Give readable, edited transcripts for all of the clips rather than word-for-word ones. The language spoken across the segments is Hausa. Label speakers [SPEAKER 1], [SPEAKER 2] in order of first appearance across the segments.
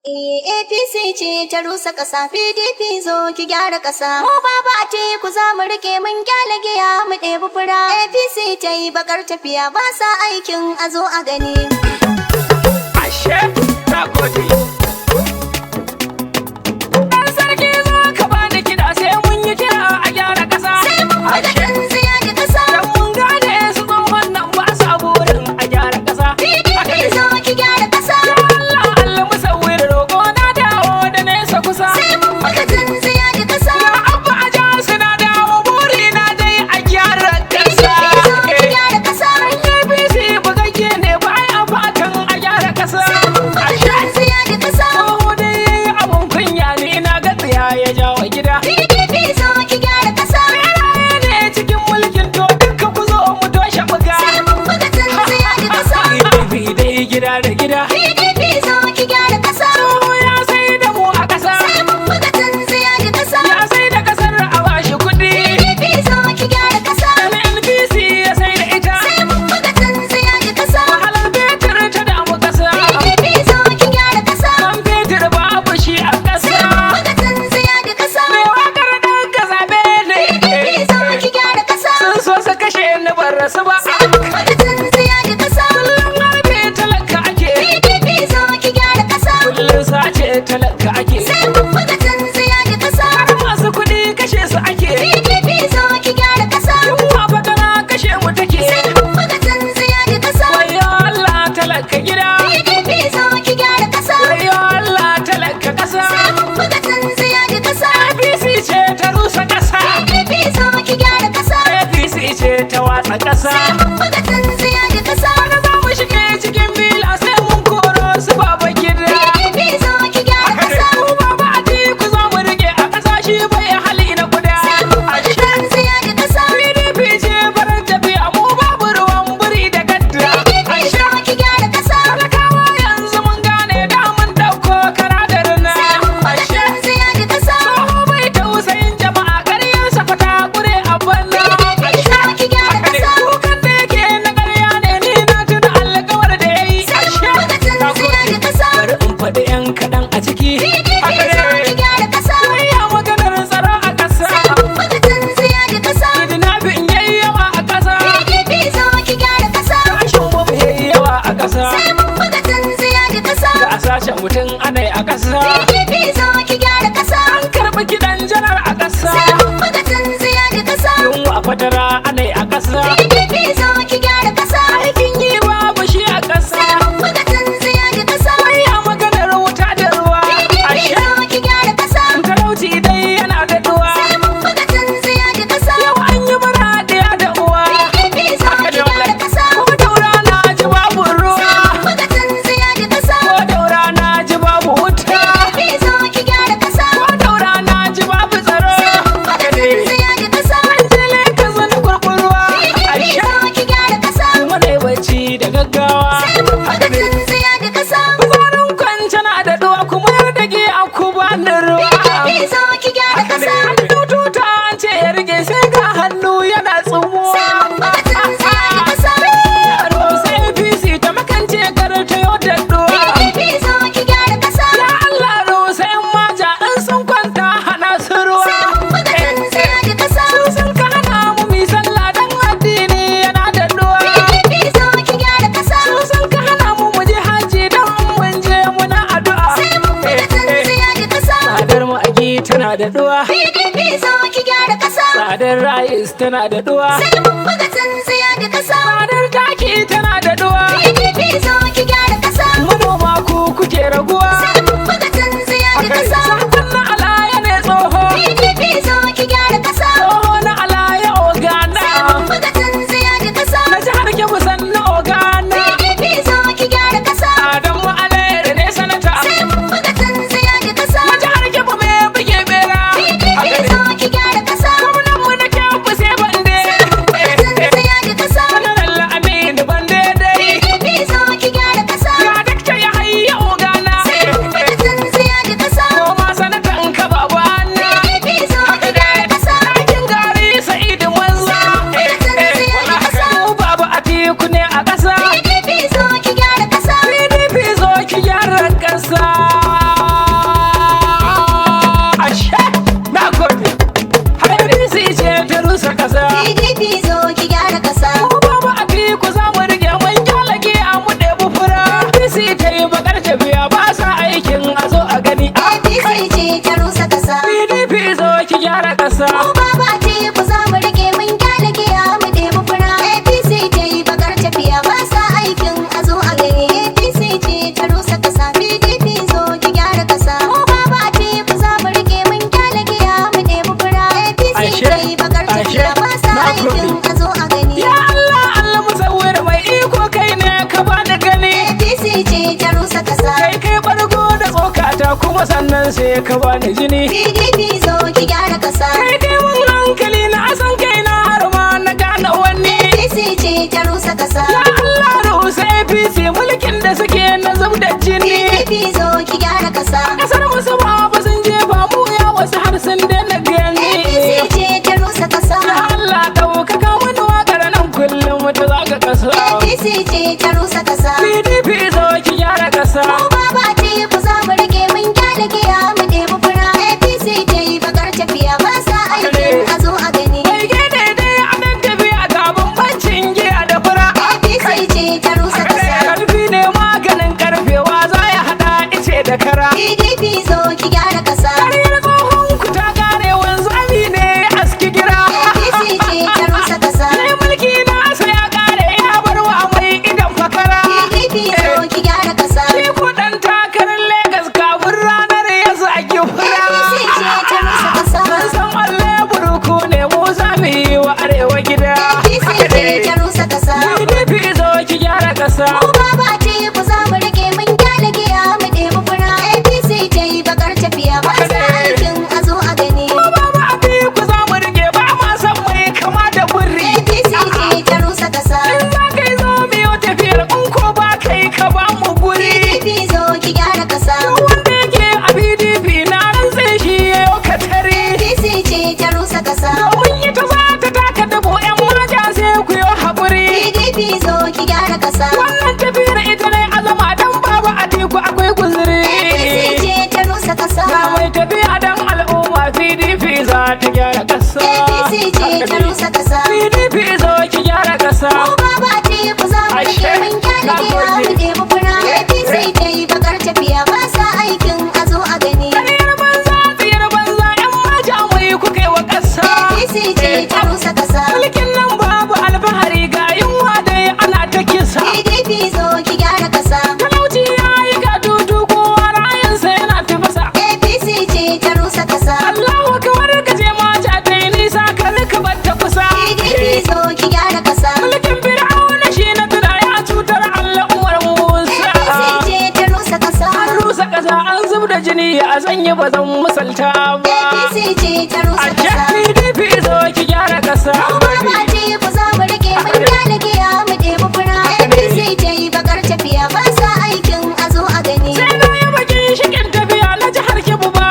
[SPEAKER 1] APC ce ta rusa ƙasa, PDP zo ki gyara ƙasa. Mu baba a ce ku za mu rike mun kyale giya mu ɗebi fura. APC ta yi bakar tafiya ba sa aikin a zo a gani.
[SPEAKER 2] Ashe, na gode. Ɗan sarki zo ka bani kiɗa sai mun yi kira a gyara ƙasa.
[SPEAKER 1] Sai mun faɗa kan tsiya da ƙasa.
[SPEAKER 2] Dan mun gane su tsohon nan ba sa burin a gyara ƙasa.
[SPEAKER 1] PDP zo ki gyara ƙasa.
[SPEAKER 2] Allah musawwir roƙo na dawo da nesa kusa.
[SPEAKER 1] Sai mun faɗa kan tsiya da ƙasa.
[SPEAKER 2] Ya abba a ja suna dawo buri na dai a gyara ƙasa.
[SPEAKER 1] PDP zo ki gyara ƙasa.
[SPEAKER 2] APC bugagge ne ba a fatan a gyara ƙasa.
[SPEAKER 1] Sai mun faɗa kan tsiya da ƙasa.
[SPEAKER 2] Tsoho dai abun kunya ne na ga tsiya ya jawo gida.
[SPEAKER 1] PDP zo ki gyara ƙasa.
[SPEAKER 2] Beraye ne cikin mulkin to duka ku zo mu toshe buga.
[SPEAKER 1] Sai mun faɗa kan tsiya da ƙasa.
[SPEAKER 2] PDP dai gida da gida.
[SPEAKER 1] PDP zo ki gyara ƙasa.
[SPEAKER 2] Tsoho ya sai da mu a ƙasa.
[SPEAKER 1] Sai mun faɗa kan tsiya da ƙasa.
[SPEAKER 2] Ya sai da ƙasar a bashi kuɗi.
[SPEAKER 1] PDP zo ki gyara ƙasa.
[SPEAKER 2] Dan NPC ya sai da ita.
[SPEAKER 1] Sai mun faɗa kan tsiya da ƙasa.
[SPEAKER 2] Wahalar fetur ta damu ƙasa.
[SPEAKER 1] PDP zo ki gyara ƙasa.
[SPEAKER 2] Man fetur babu shi a ƙasa.
[SPEAKER 1] Sai mun faɗa kan tsiya da ƙasa.
[SPEAKER 2] Mai waƙar ɗan ka zaɓe ne.
[SPEAKER 1] PDP zo ki gyara ƙasa.
[SPEAKER 2] Sun so su kashe ni ban rasu ba.
[SPEAKER 1] Sai mun faɗa kan tsiya da ƙasa.
[SPEAKER 2] Kullum harbe talaka ake.
[SPEAKER 1] PDP zo ki gyara ƙasa.
[SPEAKER 2] Kullum sace talaka ake.
[SPEAKER 1] Sai mun faɗa kan tsiya da ƙasa.
[SPEAKER 2] Har masu kuɗi kashe su ake.
[SPEAKER 1] PDP zo ki gyara ƙasa.
[SPEAKER 2] Yunwa fatara kashe mu take.
[SPEAKER 1] Sai mun faɗa kan tsiya da ƙasa.
[SPEAKER 2] Wayo Allah talaka gida.
[SPEAKER 1] PDP zo ki gyara ƙasa.
[SPEAKER 2] Wayo Allah talaka ƙasa.
[SPEAKER 1] Sai mun faɗa kan tsiya da ƙasa.
[SPEAKER 2] APC ce ta rusa ƙasa.
[SPEAKER 1] PDP zo ki gyara ƙasa.
[SPEAKER 2] APC ce ta watsa ƙasa.
[SPEAKER 1] Sai mun faɗa kan tsiya da ƙasa.
[SPEAKER 2] Wani za mu shige cikin bila sai mun koro su baba gida.
[SPEAKER 1] PDP zo ki gyara ƙasa.
[SPEAKER 2] Mu baba Atiku za mu rike a ƙasa shi bai hali na kuda.
[SPEAKER 1] Sai mun faɗa kan tsiya da ƙasa.
[SPEAKER 2] PDP ce farar tafiya mu babu ruwan buri da gadda.
[SPEAKER 1] PDP zo ki gyara ƙasa.
[SPEAKER 2] Talakawa yanzu mun gane da mun ɗauko kara da rina.
[SPEAKER 1] Sai mun faɗa kan tsiya da ƙasa.
[SPEAKER 2] Tsoho bai tausayin jama'a ƙaryarsa fa ta ƙure a banna.
[SPEAKER 1] PDP zo ki gyara ƙasa.
[SPEAKER 2] Kukan da yake na ƙarya ne ni na tuna alƙawar da ya yi.
[SPEAKER 1] Sai mun faɗa kan tsiya da ƙasa.
[SPEAKER 2] Bari in faɗi 'yan kaɗan a ciki.
[SPEAKER 1] PDP zo ki gyara ƙasa.
[SPEAKER 2] Waya maganar tsaro a ƙasa.
[SPEAKER 1] Sai mun faɗa kan tsiya da ƙasa.
[SPEAKER 2] Kidnapping yayi yawa a ƙasa.
[SPEAKER 1] PDP zo ki gyara ƙasa.
[SPEAKER 2] Tashin bob yayi yawa a ƙasa.
[SPEAKER 1] Sai mun faɗa kan tsiya da ƙasa.
[SPEAKER 2] Da a sace mutum ana a ƙasa.
[SPEAKER 1] PDP zo ki gyara ƙasa.
[SPEAKER 2] An karɓi kiɗan janar a ƙasa.
[SPEAKER 1] Sai mun faɗa kan tsiya da ƙasa.
[SPEAKER 2] Yunwa fatara ana a ƙasa.
[SPEAKER 1] PDP zo ki gyara ƙasa.
[SPEAKER 2] Aikin yi babu shi a ƙasa.
[SPEAKER 1] Sai mun faɗa kan tsiya da ƙasa.
[SPEAKER 2] Waya maganar wuta da ruwa.
[SPEAKER 1] PDP
[SPEAKER 2] Ashe
[SPEAKER 1] zo ki gyara ƙasa.
[SPEAKER 2] talauci dai yana daɗuwa.
[SPEAKER 1] Sai mun faɗa kan tsiya da ƙasa.
[SPEAKER 2] Yau an yi bara ɗaya da uwa.
[SPEAKER 1] PDP zo ki gyara ƙasa.
[SPEAKER 2] Ko daura na ji babu ruwa.
[SPEAKER 1] Sai mun faɗa kan tsiya da ƙasa.
[SPEAKER 2] Ko daura na ji babu wuta.
[SPEAKER 1] PDP zo ki gyara ƙasa.
[SPEAKER 2] Ko daura na ji babu tsaro.
[SPEAKER 1] Sai mun faɗa kan tsiya da ƙasa.
[SPEAKER 2] An jile ka zani kurkurwa.
[SPEAKER 1] PDP zo ki gyara ƙasa.
[SPEAKER 2] Kuma dai bacci da gaggawa.
[SPEAKER 1] Sai mun faɗa kan tsiya da ƙasa.
[SPEAKER 2] Kuzarin kwance na da ɗuwa kuma yar da ke a kuba da ruwa.
[SPEAKER 1] PDP zo ki gyara ƙasa.
[SPEAKER 2] Hannu tuta an ce ya rike sai ga hannu yana tsumuwa.
[SPEAKER 1] Sai mun faɗa kan tsiya da ƙasa.
[SPEAKER 2] Yaro sai APC ta makance karta yau da ɗuwa.
[SPEAKER 1] PDP zo ki gyara ƙasa.
[SPEAKER 2] Ya Allah rusa yan maja in sun kwanta hana su ruwa.
[SPEAKER 1] Sai mun faɗa kan tsiya da ƙasa.
[SPEAKER 2] Sun ka hana mu mi sallah dan addini yana da ɗuwa.
[SPEAKER 1] PDP zo ki gyara ƙasa.
[SPEAKER 2] Sun ka hana mu mu je haji dan mun je muna addu'a.
[SPEAKER 1] Sai mun faɗa kan tsiya da ƙasa.
[SPEAKER 2] Tsadar mu agi tana da ɗuwa.
[SPEAKER 1] PDP zo ki gyara ƙasa.
[SPEAKER 2] Tsadar rayis tana da ɗuwa.
[SPEAKER 1] Sai mun faɗa kan tsiya da ƙasa.
[SPEAKER 2] Tsadar taki tana da ɗuwa.
[SPEAKER 1] PDP zo ki gyara ƙasa.
[SPEAKER 2] Manoma ku kuke raguwa.
[SPEAKER 1] Sai mun faɗa kan tsiya da ƙasa.
[SPEAKER 2] Sakon na alaya ne tsoho.
[SPEAKER 1] PDP zo ki gyara ƙasa.
[SPEAKER 2] Tsoho na alaya ogana.
[SPEAKER 1] Sai mun faɗa kan tsiya da ƙasa.
[SPEAKER 2] Na jihar Kebbi sannu ogana.
[SPEAKER 1] PDP zo ki gyara ƙasa.
[SPEAKER 2] Adamu alayar ne sanata.
[SPEAKER 1] Sai mun faɗa kan tsiya da ƙasa.
[SPEAKER 2] Na jihar Kebbi me buge bera.
[SPEAKER 1] PDP zo ki gyara ƙasa.
[SPEAKER 2] Gwamnan mu na Kebbi sai bande.
[SPEAKER 1] Faɗa kan tsiya da ƙasa.
[SPEAKER 2] Sanaralla Aminu bande dai.
[SPEAKER 1] PDP zo ki gyara ƙasa.
[SPEAKER 2] Ga dakta ya hayya ogana.
[SPEAKER 1] Sai
[SPEAKER 2] ƙasa.
[SPEAKER 1] Mu baba ce ku za mu rike mun kyale giya mu ɗebi fura. APC ta yi bakar tafiya ba sa aikin a zo a gani. APC ce ta rusa ƙasa PDP zo ki gyara ƙasa. Mu baba ce ku za mu rike mun kyale giya mu ɗebi fura. APC ta yi bakar tafiya ba sa aikin a zo a gani.
[SPEAKER 2] Ya Allah Allah musawwir mai iko kai ne ka bani gani.
[SPEAKER 1] APC ce ta rusa ƙasa.
[SPEAKER 2] Kai bargo da tsokata kuma sannan sai ka bani jini.
[SPEAKER 1] PDP zo ki gyara ƙasa.
[SPEAKER 2] Kai mun hankali na asan kai na har ma na gane wani.
[SPEAKER 1] APC ce ta rusa ƙasa.
[SPEAKER 2] Ya Allah rusa APC mulkin da suke na zub da jini.
[SPEAKER 1] PDP zo ki gyara ƙasa.
[SPEAKER 2] Kasar musu ba sun jefa mu ya wasu har sun daina gani.
[SPEAKER 1] APC ce ta rusa ƙasa.
[SPEAKER 2] Ya Allah ɗaukaka wani waƙar nan kullum ta zaga ƙasa.
[SPEAKER 1] APC ce ta rusa ƙasa.
[SPEAKER 2] PDP zo ki gyara ƙasa.
[SPEAKER 1] Mu baba ce ku za mu rike mun kyale giya mu ɗebi fura. APC ta yi bakar tafiya ba sa aikin a zo a gani.
[SPEAKER 2] Bai gane dai a nan tafiya ga bambancin giya da fura.
[SPEAKER 1] APC ce ta rusa ƙasa.
[SPEAKER 2] Karfi ne maganin karfewa za ya haɗa ice da kara.
[SPEAKER 1] PDP zo ki gyara ƙasa.
[SPEAKER 2] Karyar tsohon ku ta kare wanzami ne ya aski gira.
[SPEAKER 1] APC ce ta rusa ƙasa.
[SPEAKER 2] Sai mulki na sa ya kare ya bar wa mai idan fakara.
[SPEAKER 1] PDP zo ki gyara ƙasa.
[SPEAKER 2] Sai ku ɗan takarar Legas kafin ranar ya zagi fura.
[SPEAKER 1] APC ce ta rusa ƙasa.
[SPEAKER 2] Mun san alle burku ne mu za mu yi wa arewa gida.
[SPEAKER 1] APC ce ta rusa ƙasa.
[SPEAKER 2] PDP zo ki gyara ƙasa.
[SPEAKER 1] Mu baba ce ku za mu rike mun kyale giya mu ɗebi fura. APC ta yi bakar tafiya ba sa aikin a zo a gani.
[SPEAKER 2] Baba abi ku za mu rike ba ma san mai kama da burri.
[SPEAKER 1] APC ce ta rusa ƙasa.
[SPEAKER 2] In za ka yi zo biyo tafiyar in ko ba kai ka ba mu guri.
[SPEAKER 1] PDP zo ki gyara ƙasa.
[SPEAKER 2] Wanda yake a PDP na rantse shi ya yi katari.
[SPEAKER 1] APC ce ta rusa ƙasa.
[SPEAKER 2] Domin ita za ta taka dabo 'yan mata sai ku yi haƙuri.
[SPEAKER 1] PDP zo ki gyara ƙasa.
[SPEAKER 2] Wannan tafiyar ita ne azama don babu atiku akwai guzuri.
[SPEAKER 1] APC ce ta rusa ƙasa.
[SPEAKER 2] Ga mai tafiya don al'umma PDP za ta gyara ƙasa.
[SPEAKER 1] APC ce ta rusa ƙasa.
[SPEAKER 2] PDP zo ki gyara ƙasa.
[SPEAKER 1] Mu baba ce ku za mu rike mun kyale giya mu ɗebi fura. APC ta yi bakar tafiya ba sa aikin a zo a gani.
[SPEAKER 2] Ƙaryar banza tsiyar banza 'yan mata mai ku kai wa ƙasa.
[SPEAKER 1] APC ce ta rusa ƙasa.
[SPEAKER 2] Mulkin nan babu alfahari ga yunwa dai ana ta kisa.
[SPEAKER 1] PDP zo ki gyara ƙasa.
[SPEAKER 2] Talauci ya yi ga tutu kowa ra'ayinsa yana tafasa.
[SPEAKER 1] APC ce ta rusa ƙasa.
[SPEAKER 2] Allahu kawar ka je mata ta yi nisa kar ka bar ta kusa.
[SPEAKER 1] PDP zo ki gyara ƙasa.
[SPEAKER 2] Mulkin Fir'auna shi na tuna ya cutar al'ummar Musa.
[SPEAKER 1] APC ce ta rusa ƙasa.
[SPEAKER 2] An rusa ƙasa an zub da jini a sanya ba zan misalta ba.
[SPEAKER 1] APC ce ta
[SPEAKER 2] A
[SPEAKER 1] rusa ƙasa.
[SPEAKER 2] PDP zo ki gyara ƙasa.
[SPEAKER 1] Baba ce ku za mu rike mun kyale giya mu ɗebi fura. APC ta yi bakar tafiya ba sa aikin a zo a gani.
[SPEAKER 2] Sai na yi bakin shikin tafiya na jihar Kebbi ba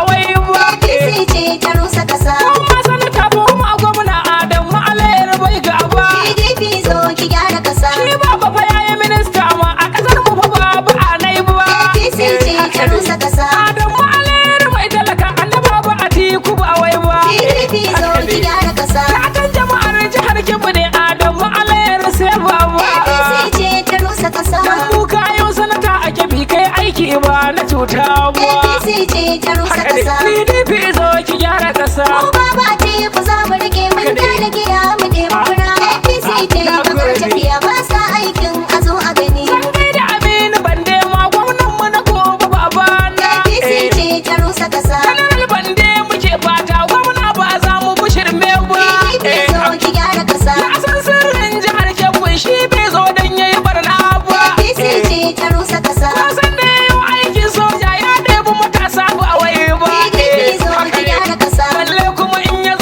[SPEAKER 2] wai ba.
[SPEAKER 1] APC ce ta rusa ƙasa.
[SPEAKER 2] Kuma sanata Boma gwamna Adamu Alayar bai gaba.
[SPEAKER 1] PDP zo ki gyara ƙasa.
[SPEAKER 2] Shi ba fa yayi minista ma a ƙasar mu fa babu a nai ba.
[SPEAKER 1] APC ce ta rusa ƙasa.
[SPEAKER 2] Adamu Alayar mai talaka annaba ba a tiku ba wai ba.
[SPEAKER 1] PDP zo ki gyara ƙasa.
[SPEAKER 2] Fatan jama'ar jihar Kebbi ne Adamu Alayar sai baba.
[SPEAKER 1] APC ce ta rusa ƙasa.
[SPEAKER 2] Dan mu kayo sanata a Kebbi kai aiki ba na cuta ba.
[SPEAKER 1] APC ce ta rusa ƙasa.
[SPEAKER 2] PDP zo ki gyara ƙasa.
[SPEAKER 1] Mu baba ce ku za mu rike mun kyale giya mu ɗebi fura. APC ta yi bakar tafiya ba sa aikin a zo a gani.
[SPEAKER 2] Kai da Aminu Bande ma gwamnan mu na gobe babana.
[SPEAKER 1] APC ce ta rusa ƙasa.
[SPEAKER 2] General Bande muke fata gwamna ba za mu bushirme ba.
[SPEAKER 1] PDP zo ki gyara ƙasa.
[SPEAKER 2] Na san sirrin jihar Kebbi shi bai zo don yayi barna ba.
[SPEAKER 1] APC ce ta rusa ƙasa.
[SPEAKER 2] Na san da yau aikin soja ya ɗebi matasa ba wai ba.
[SPEAKER 1] PDP zo ki gyara ƙasa.
[SPEAKER 2] Balle kuma in ya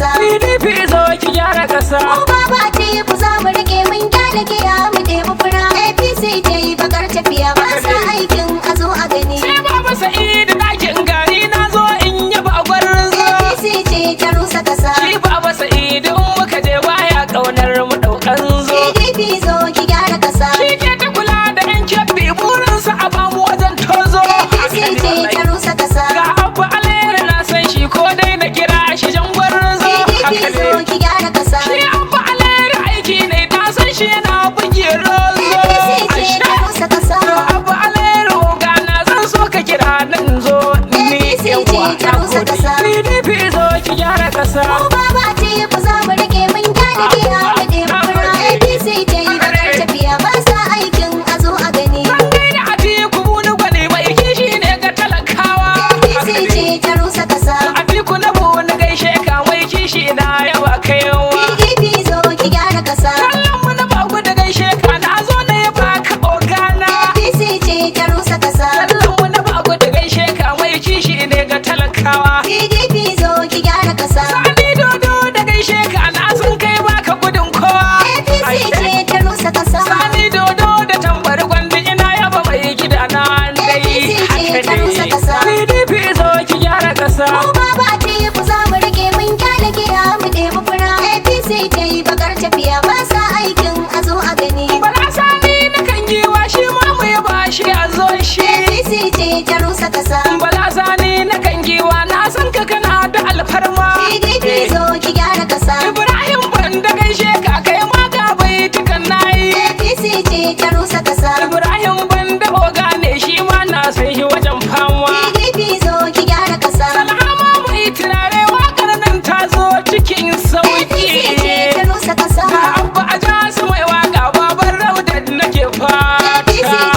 [SPEAKER 1] kasa.
[SPEAKER 2] PDP zo ki gyara kasa.
[SPEAKER 1] Mu baba ce ku za mu rike mun kyale giya mu ɗebi fura. APC ce bakar tafiya ba sa aikin a zo a gani.
[SPEAKER 2] Sai baba Sa'idu ɗakin gari na zo in yaba gwarzo.
[SPEAKER 1] APC ce ta rusa kasa.
[SPEAKER 2] Shi baba Sa'idu in muka je baya ƙaunar mu ɗaukan zo.
[SPEAKER 1] PDP zo ki gyara kasa.
[SPEAKER 2] Shi ke ta kula da ƴan kyabbi burinsa a bamu wajen tozo.
[SPEAKER 1] APC ce ta rusa kasa.
[SPEAKER 2] Ga Abba Alheri na san shi ko dai na kira shi jan gwarzo.
[SPEAKER 1] PDP zo ki gyara kasa.
[SPEAKER 2] Shi Abba Alheri aiki ne ta san shi yana buge rozo.
[SPEAKER 1] APC ce ta rusa kasa.
[SPEAKER 2] Abba Alheri ogana zan so ka kira nan zo ni
[SPEAKER 1] APC
[SPEAKER 2] yawa
[SPEAKER 1] ce ta rusa kasa.
[SPEAKER 2] PDP zo ki gyara kasa.
[SPEAKER 1] Mu baba ce ku za mu rike mun kyale giya mu ɗebi fura. APC ce bakar tafiya ba sa aikin a zo a gani.
[SPEAKER 2] Zan gaida Atiku Bunu gwani mai kishi ne ga talakawa.
[SPEAKER 1] APC ce ta rusa kasa.
[SPEAKER 2] Atiku na Bunu gaishe ka mai kishi na yawa kaiwa.
[SPEAKER 1] PDP zo ki gyara kasa.
[SPEAKER 2] Kallon mu na bagu da gaishe ka na zo na ya baka ogana.
[SPEAKER 1] APC ce ta rusa kasa.
[SPEAKER 2] Kallon mu na bagu da gaishe ka mai kishi ne ga talakawa.
[SPEAKER 1] PDP zo ki gyara kasa.
[SPEAKER 2] Sani dodo da gaishe ka na sun kai baka gudun kowa.
[SPEAKER 1] APC ce ta rusa kasa.
[SPEAKER 2] Sani dodo da tambar gwandi ina yaba mai gida na dai.
[SPEAKER 1] APC ce ta rusa kasa.
[SPEAKER 2] PDP zo ki gyara kasa.
[SPEAKER 1] Mu baba ce ku za mu rike mun kyale giya mu ɗebi fura. APC ce bakar tafiya ba sa aikin a zo a gani.
[SPEAKER 2] Bala Sani na kan giwa shi ma mu yaba shi a zo shi.
[SPEAKER 1] APC ce ta rusa kasa.
[SPEAKER 2] Bala Sani na kan giwa na san ka kana da alfarma.
[SPEAKER 1] PDP zo ki gyara kasa.
[SPEAKER 2] Ibrahim ban da gaishe ka kai ma ga bai tukan nayi.
[SPEAKER 1] APC ce ta rusa kasa.
[SPEAKER 2] Ibrahim ban da oga ne shi ma na san shi wajen fama.
[SPEAKER 1] PDP zo ki gyara kasa.
[SPEAKER 2] Salama mai turare wakar nan ta zo cikin sauki.
[SPEAKER 1] APC ce ta rusa kasa.
[SPEAKER 2] Ga Abba a ja su mai waka babar raudan nake
[SPEAKER 1] APC
[SPEAKER 2] fata.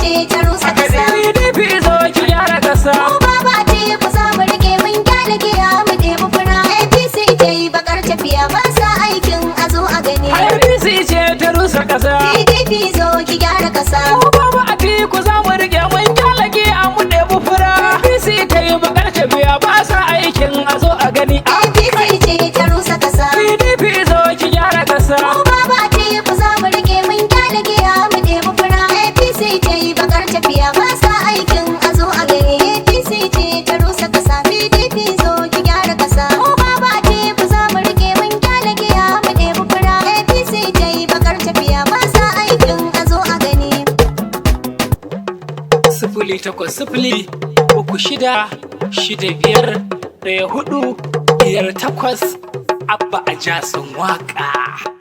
[SPEAKER 1] ce ta rusa kasa.
[SPEAKER 2] PDP zo ki gyara kasa.
[SPEAKER 1] Mu baba ce ku za mu rike mun kyale giya mu ɗebi fura. APC ce bakar tafiya ba sa aikin a zo a gani.
[SPEAKER 2] IPC ce ta rusa kasa.
[SPEAKER 1] PDP zo ki gyara kasa.
[SPEAKER 2] Mu babu Atiku za mu rike mun kyalage a mu ɗebi fura. APC ta yi bakar tafiya ba sa aikin a zo a gani.
[SPEAKER 1] APC ce ta rusa kasa.
[SPEAKER 2] PDP zo ki gyara kasa.
[SPEAKER 1] Mu baba ce ku za mu rike mun kyale giya mu ɗebi fura. APC ce bakar tafiya ba sa aikin a zo a gani. APC ce ta rusa kasa. PDP zo ki gyara kasa. Mu baba ce ku za mu rike mun kyale giya mu ɗebi fura. APC ce bakar tafiya ba sa aikin a zo a gani.
[SPEAKER 2] 0800 665 1458 Abba a jasin waka.